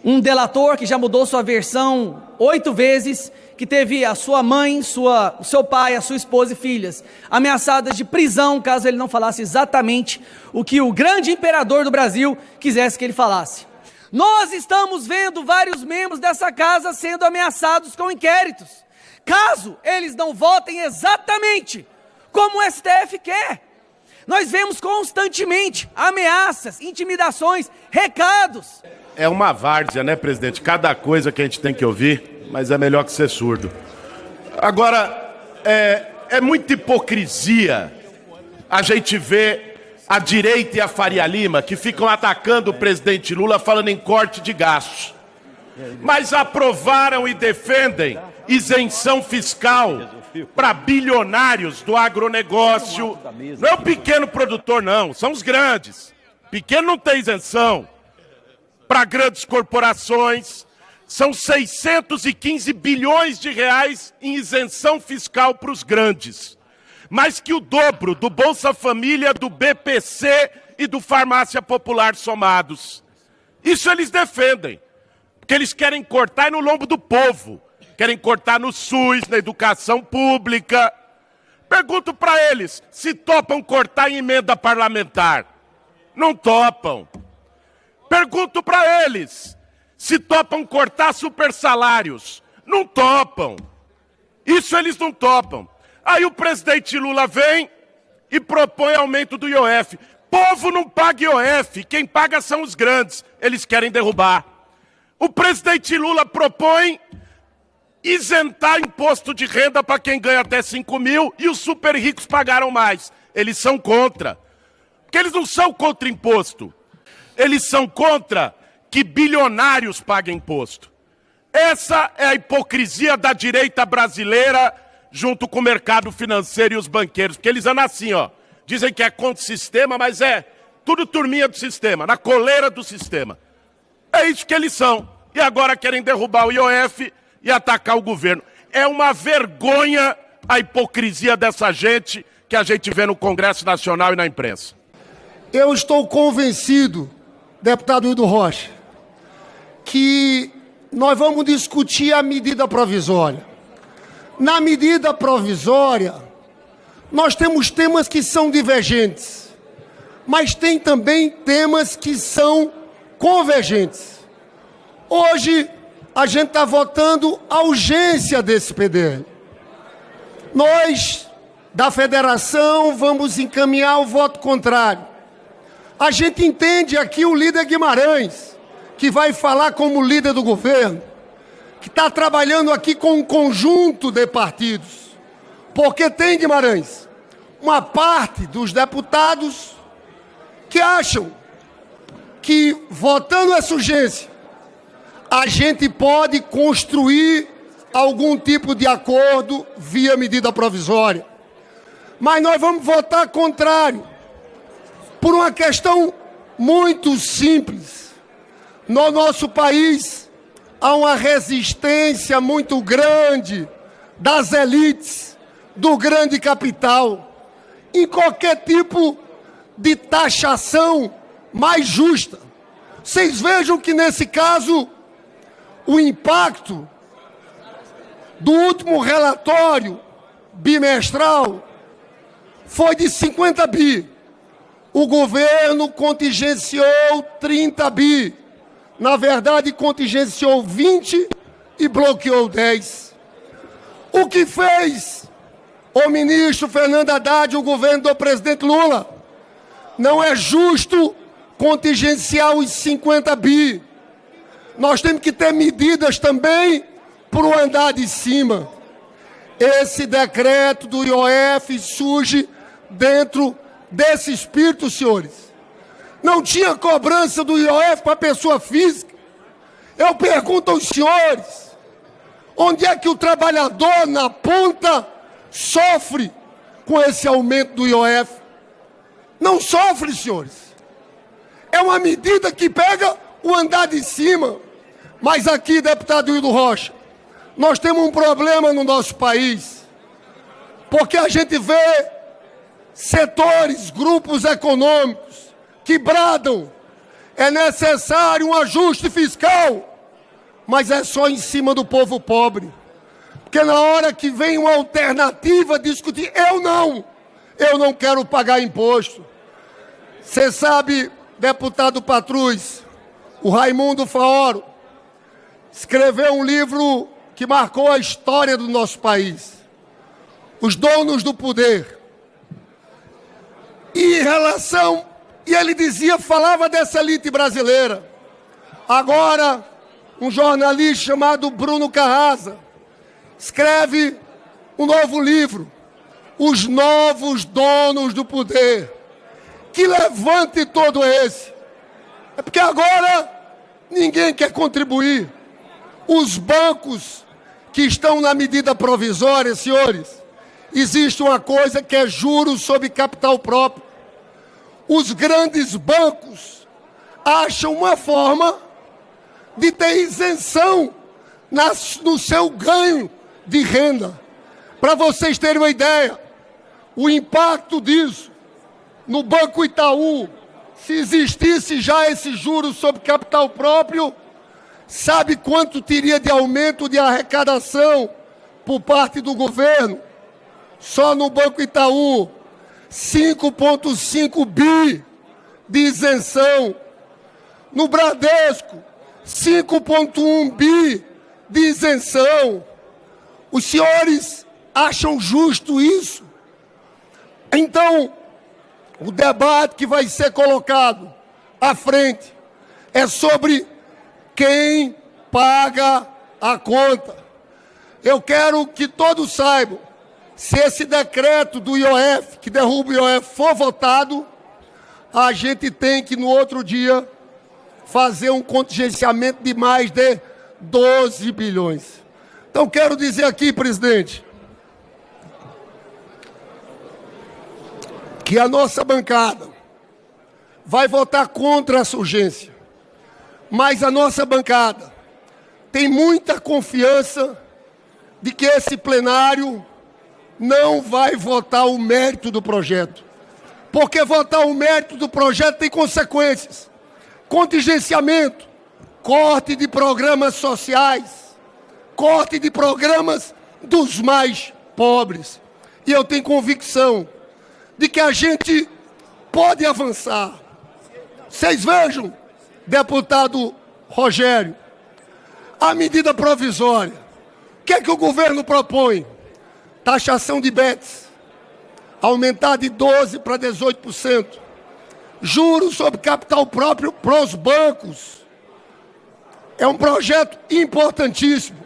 um delator que já mudou sua versão 8 vezes, que teve a sua mãe, o seu pai, a sua esposa e filhas ameaçadas de prisão caso ele não falasse exatamente o que o grande imperador do Brasil quisesse que ele falasse. Nós estamos vendo vários membros dessa casa sendo ameaçados com inquéritos, caso eles não votem exatamente como o STF quer. Nós vemos constantemente ameaças, intimidações, recados. É uma várzea, né, presidente? Cada coisa que a gente tem que ouvir, mas é melhor que ser surdo. Agora, é muita hipocrisia a gente ver a direita e a Faria Lima, que ficam atacando o presidente Lula falando em corte de gastos. Mas aprovaram e defendem isenção fiscal para bilionários do agronegócio. Não é o pequeno produtor, não, são os grandes. Pequeno não tem isenção. Para grandes corporações, são 615 bilhões de reais em isenção fiscal para os grandes. Mais que o dobro do Bolsa Família, do BPC e do Farmácia Popular somados. Isso eles defendem, porque eles querem cortar no lombo do povo. Querem cortar no SUS, na educação pública. Pergunto para eles se topam cortar em emenda parlamentar. Não topam. Pergunto para eles se topam cortar supersalários. Não topam. Isso eles não topam. Aí o presidente Lula vem e propõe aumento do IOF. Povo não paga IOF, quem paga são os grandes. Eles querem derrubar. O presidente Lula propõe isentar imposto de renda para quem ganha até 5 mil e os super ricos pagaram mais. Eles são contra. Porque eles não são contra imposto. Eles são contra que bilionários paguem imposto. Essa é a hipocrisia da direita brasileira junto com o mercado financeiro e os banqueiros. Porque eles andam assim, ó. Dizem que é contra o sistema, mas é tudo turminha do sistema, na coleira do sistema. É isso que eles são. E agora querem derrubar o IOF e atacar o governo. É uma vergonha a hipocrisia dessa gente que a gente vê no Congresso Nacional e na imprensa. Eu estou convencido, deputado Hildo Rocha, que nós vamos discutir a medida provisória. Na medida provisória, nós temos temas que são divergentes, mas tem também temas que são convergentes. Hoje, a gente está votando a urgência desse PDL. Nós, da federação, vamos encaminhar o voto contrário. A gente entende aqui o líder Guimarães, que vai falar como líder do governo, que está trabalhando aqui com um conjunto de partidos. Porque tem, Guimarães, uma parte dos deputados que acham que, votando essa urgência, a gente pode construir algum tipo de acordo via medida provisória. Mas nós vamos votar contrário, por uma questão muito simples. No nosso país, há uma resistência muito grande das elites, do grande capital, em qualquer tipo de taxação mais justa. Vocês vejam que, nesse caso, o impacto do último relatório bimestral foi de 50 bi. O governo contingenciou 30 bi. Na verdade, contingenciou 20 e bloqueou 10. O que fez o ministro Fernando Haddad e o governo do presidente Lula? Não é justo contingenciar os 50 bi. Nós temos que ter medidas também para o andar de cima. Esse decreto do IOF surge dentro desse espírito, senhores. Não tinha cobrança do IOF para a pessoa física. Eu pergunto aos senhores, onde é que o trabalhador na ponta sofre com esse aumento do IOF? Não sofre, senhores. É uma medida que pega o andar de cima. Mas aqui, deputado Hildo Rocha, nós temos um problema no nosso país, porque a gente vê setores, grupos econômicos que bradam É necessário um ajuste fiscal, mas é só em cima do povo pobre. Porque na hora que vem uma alternativa discutir, eu não quero pagar imposto. Você sabe, deputado Patrus, o Raimundo Faoro escreveu um livro que marcou a história do nosso país. Os donos do poder. E ele dizia, falava dessa elite brasileira. Agora, um jornalista chamado Bruno Carrasa escreve um novo livro, Os Novos Donos do Poder, que levante todo esse. É porque agora ninguém quer contribuir. Os bancos que estão na medida provisória, senhores, existe uma coisa que é juros sobre capital próprio. Os grandes bancos acham uma forma de ter isenção no seu ganho de renda. Para vocês terem uma ideia, o impacto disso no Banco Itaú, se existisse já esse juros sobre capital próprio, sabe quanto teria de aumento de arrecadação por parte do governo? Só no Banco Itaú, 5,5 bi de isenção. No Bradesco, 5,1 bi de isenção. Os senhores acham justo isso? Então, o debate que vai ser colocado à frente é sobre quem paga a conta. Eu quero que todos saibam, se esse decreto do IOF, que derruba o IOF, for votado, a gente tem que, no outro dia, fazer um contingenciamento de mais de 12 bilhões. Então, quero dizer aqui, presidente, que a nossa bancada vai votar contra essa urgência. Mas a nossa bancada tem muita confiança de que esse plenário não vai votar o mérito do projeto. Porque votar o mérito do projeto tem consequências. Contingenciamento, corte de programas sociais, corte de programas dos mais pobres. E eu tenho convicção de que a gente pode avançar. Vocês vejam, deputado Rogério, a medida provisória. O que é que o governo propõe? Taxação de bets, aumentar de 12% para 18%. Juros sobre capital próprio para os bancos. É um projeto importantíssimo.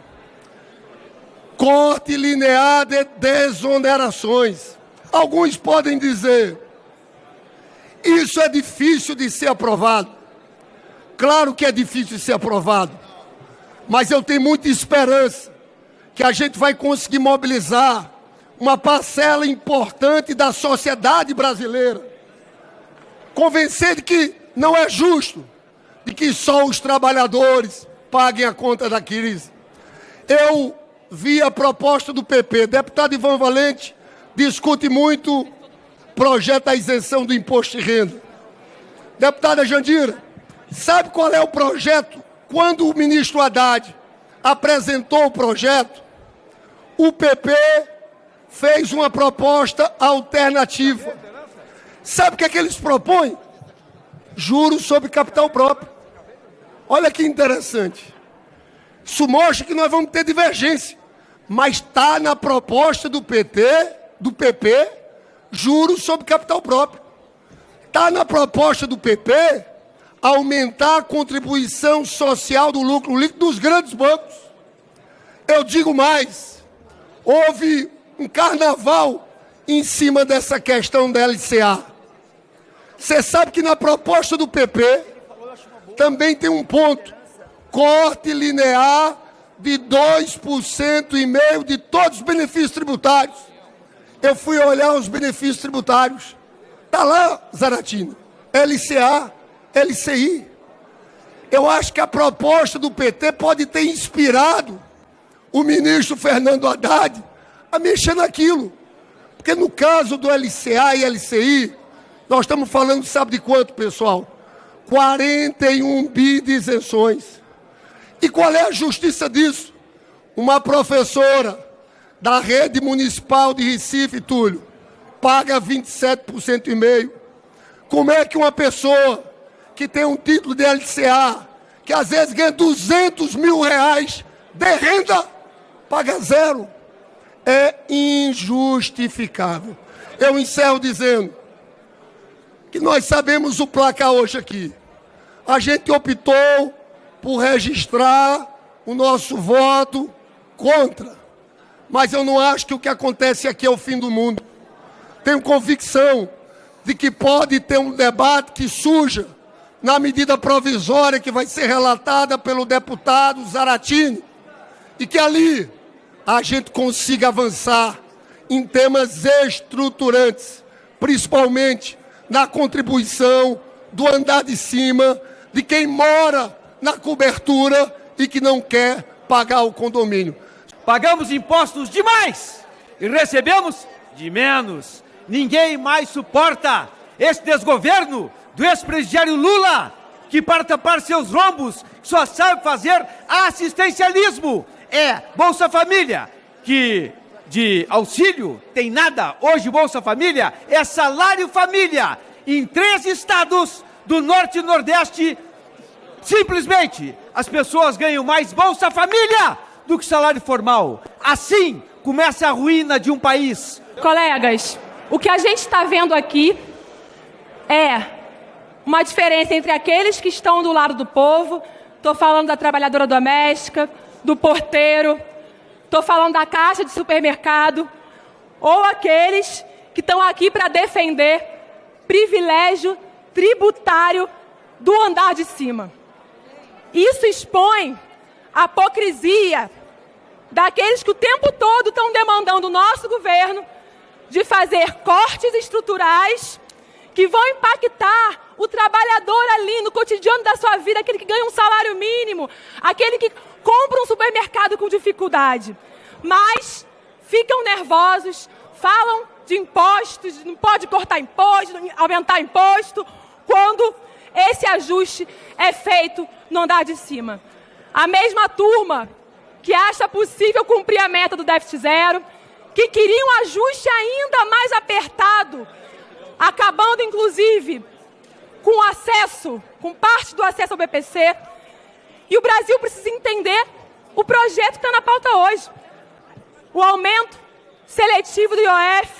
Corte linear de desonerações. Alguns podem dizer, isso é difícil de ser aprovado. Claro que é difícil de ser aprovado, mas eu tenho muita esperança que a gente vai conseguir mobilizar uma parcela importante da sociedade brasileira, convencer de que não é justo, de que só os trabalhadores paguem a conta da crise. Eu vi a proposta do PP, deputado Ivan Valente discute muito o projeto da isenção do imposto de renda. Deputada Jandira, sabe qual é o projeto? Quando o ministro Haddad apresentou o projeto, o PP fez uma proposta alternativa. Sabe o que é que eles propõem? Juros sobre capital próprio. Olha que interessante. Isso mostra que nós vamos ter divergência. Mas está na proposta do PP, juros sobre capital próprio. Está na proposta do PP aumentar a contribuição social do lucro líquido dos grandes bancos. Eu digo mais, houve um carnaval em cima dessa questão da LCA. Você sabe que na proposta do PP também tem um ponto, corte linear de 2,5% de todos os benefícios tributários. Eu fui olhar os benefícios tributários. Está lá, Zaratina, LCA, LCI. Eu acho que a proposta do PT pode ter inspirado o ministro Fernando Haddad a mexer naquilo. Porque no caso do LCA e LCI, nós estamos falando, sabe de quanto, pessoal? 41 bi de isenções. E qual é a justiça disso? Uma professora da rede municipal de Recife, Túlio, paga 27,5%. Como é que uma pessoa que tem um título de LCA, que às vezes ganha 200 mil reais de renda, paga zero? É injustificável. Eu encerro dizendo que nós sabemos o placar hoje aqui. A gente optou por registrar o nosso voto contra. Mas eu não acho que o que acontece aqui é o fim do mundo. Tenho convicção de que pode ter um debate que surja na medida provisória que vai ser relatada pelo deputado Zaratini, e que ali a gente consiga avançar em temas estruturantes, principalmente na contribuição do andar de cima, de quem mora na cobertura e que não quer pagar o condomínio. Pagamos impostos demais e recebemos de menos. Ninguém mais suporta esse desgoverno do ex-presidiário Lula, que para tapar seus rombos só sabe fazer assistencialismo. É Bolsa Família, que de auxílio tem nada. Hoje Bolsa Família é Salário Família. Em 3 estados do Norte e Nordeste, simplesmente as pessoas ganham mais Bolsa Família do que salário formal. Assim começa a ruína de um país. Colegas, o que a gente está vendo aqui é uma diferença entre aqueles que estão do lado do povo. Estou falando da trabalhadora doméstica, do porteiro, estou falando da caixa de supermercado, ou aqueles que estão aqui para defender privilégio tributário do andar de cima. Isso expõe a hipocrisia daqueles que o tempo todo estão demandando o nosso governo de fazer cortes estruturais que vão impactar o trabalhador ali no cotidiano da sua vida, aquele que ganha um salário mínimo, aquele que compra um supermercado com dificuldade. Mas ficam nervosos, falam de impostos, não pode cortar imposto, aumentar imposto, quando esse ajuste é feito no andar de cima. A mesma turma que acha possível cumprir a meta do déficit zero, que queria um ajuste ainda mais apertado, acabando inclusive com acesso, com parte do acesso ao BPC. E o Brasil precisa entender o projeto que está na pauta hoje. O aumento seletivo do IOF,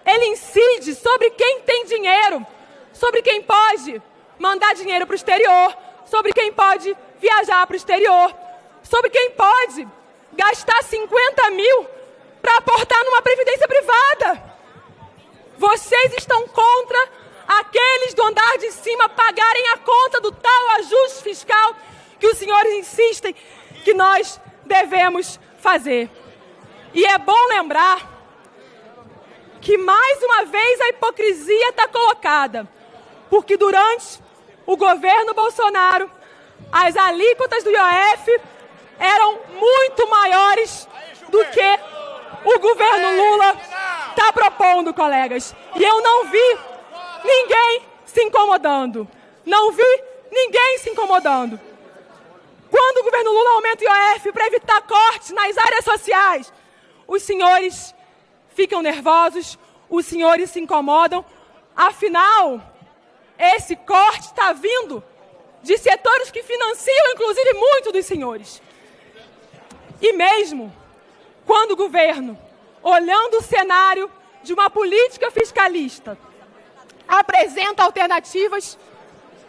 ele incide sobre quem tem dinheiro, sobre quem pode mandar dinheiro para o exterior, sobre quem pode viajar para o exterior, sobre quem pode gastar 50 mil para aportar numa previdência privada. Vocês estão contra aqueles do andar de cima pagarem a conta do tal ajuste fiscal que os senhores insistem que nós devemos fazer. E é bom lembrar que mais uma vez a hipocrisia está colocada, porque durante o governo Bolsonaro, as alíquotas do IOF eram muito maiores do que o governo Lula está propondo, colegas. E eu não vi ninguém se incomodando. Não vi ninguém se incomodando. Quando o governo Lula aumenta o IOF para evitar cortes nas áreas sociais, os senhores ficam nervosos, os senhores se incomodam. Afinal, esse corte está vindo de setores que financiam, inclusive, muito dos senhores. E mesmo quando o governo, olhando o cenário de uma política fiscalista, apresenta alternativas,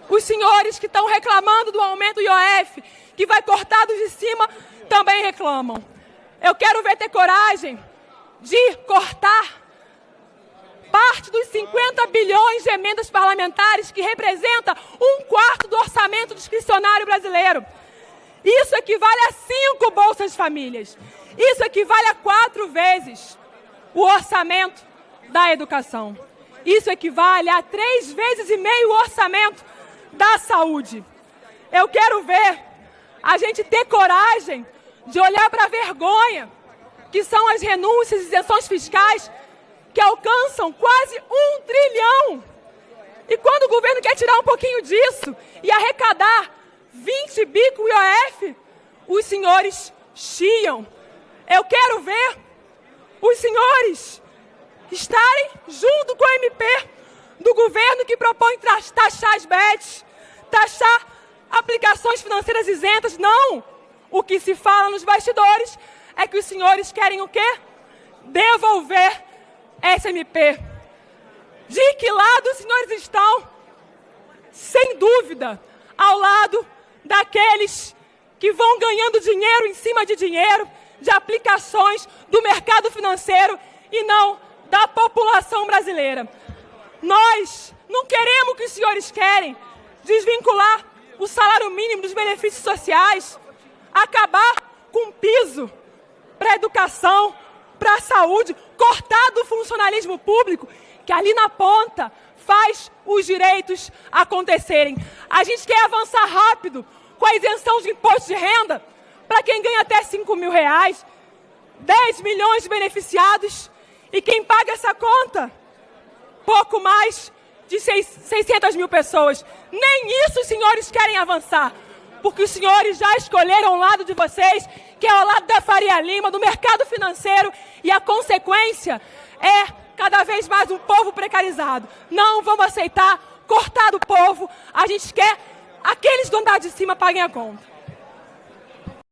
os senhores que estão reclamando do aumento do IOF, que vai cortar dos de cima, também reclamam. Eu quero ver ter coragem de cortar parte dos 50 bilhões de emendas parlamentares, que representa 1/4 do orçamento discricionário brasileiro. Isso equivale a 5 bolsas famílias. Isso equivale a 4 vezes o orçamento da educação. Isso equivale a 3,5 vezes o orçamento da saúde. Eu quero ver a gente ter coragem de olhar para a vergonha, que são as renúncias e isenções fiscais, que alcançam quase 1 trilhão. E quando o governo quer tirar um pouquinho disso e arrecadar 20 bi com o IOF, os senhores chiam. Eu quero ver os senhores estarem junto com o MP do governo que propõe taxar as bets, taxar aplicações financeiras isentas. Não! O que se fala nos bastidores é que os senhores querem o quê? Devolver SMP. De que lado os senhores estão? Sem dúvida, ao lado daqueles que vão ganhando dinheiro em cima de dinheiro, de aplicações do mercado financeiro e não da população brasileira. Nós não queremos o que os senhores querem, desvincular o salário mínimo dos benefícios sociais, acabar com o piso para a educação, para a saúde, cortar do funcionalismo público, que ali na ponta faz os direitos acontecerem. A gente quer avançar rápido com a isenção de imposto de renda para quem ganha até R$5.000, 10 milhões de beneficiados, e quem paga essa conta? Pouco mais de 600 mil pessoas. Nem isso os senhores querem avançar, porque os senhores já escolheram o lado de vocês, que é o lado da Faria Lima, do mercado financeiro, e a consequência é cada vez mais um povo precarizado. Não vamos aceitar cortar do povo. A gente quer aqueles do andar de cima paguem a conta.